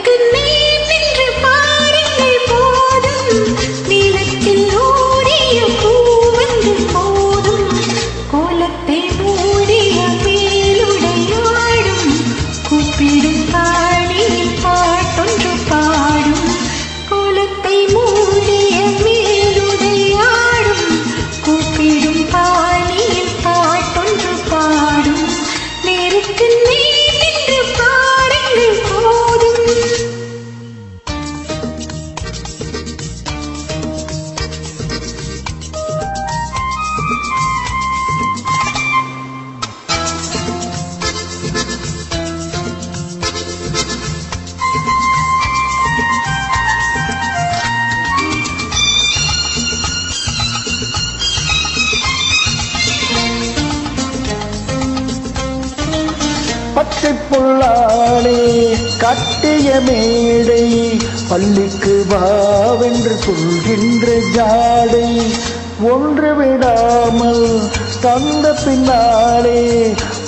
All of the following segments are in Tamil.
நேருக்கு நேர் நின்று பாருங்கள் போதும் நீளத்தில் ஓடிய பூவந்து போதும் கோலத்தை மூடிய மேலுடையாடும் கூப்பிடும் பாணியில் பாட்டொன்று பாடும் கோலத்தை மூடிய மேலுடையாடும் கூப்பிடும் பாணியில் பாட்டொன்று பாடும் நேருக்கு நேர் நின்று பாருங்கள் போதும். பச்சை புல்லாளே கட்டிய மேடை பள்ளிக்கு வாவென்று சொல்கின்ற ஜாடை ஒன்று விடாமல் தந்த பின்னாலே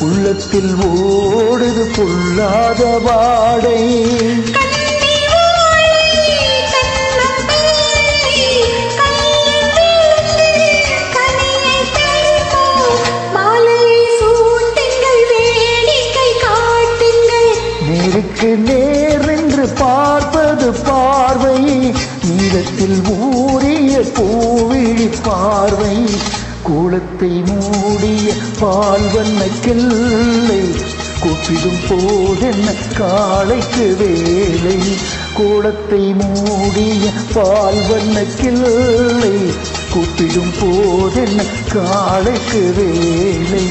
உள்ளத்தில் ஓடுது பொல்லாத வாடை. நேருக்கு நேர் என்று பார்ப்பது பார்வை நீளத்தில் ஊறிய பூவிழி பார்வை கோலத்தை மூடிய பால்வண்ண கிள்ளை கூப்பிடும் போதென்ன காளைக்கு வேலை கோலத்தை மூடிய பால்வண்ண கிள்ளை கூப்பிடும் போதென்ன காளைக்கு வேலை.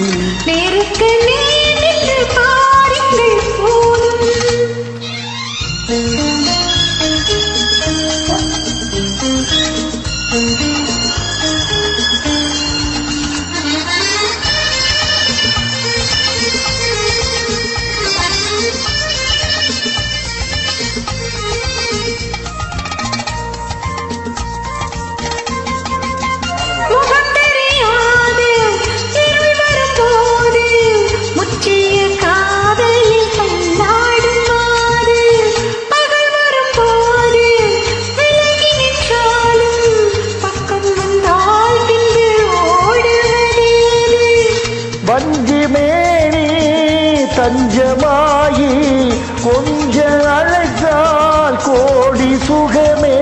நேருக்கு நேர் நின்று பாருங்கள் போதும். வஞ்சிமேனி தஞ்சமாயி கொஞ்ச அழைத்தால் கோடி சுகமே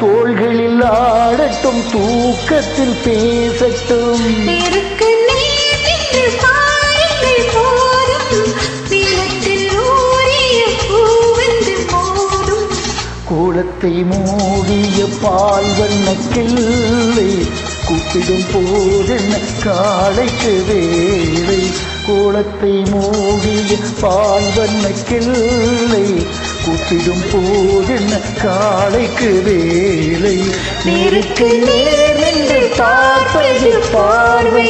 தோள்களில் ஆடட்டும் தூக்கத்தில் பேசட்டும். நேருக்கு நேர் நின்று பாருங்கள் போதும் நீளத்தில் ஊறிய பூவந்து போதும் கோலத்தை மூடிய பால்வண்ண கிள்ளை கூப்பிடும் போதென்ன காளைக்கு வேலை கோலத்தை மூடிய பால்வண்ண கிள்ளை கூப்பிடும் போதென்ன காளைக்கு வேலை. நேருக்கு நேர் என்று பார்ப்பது பார்வை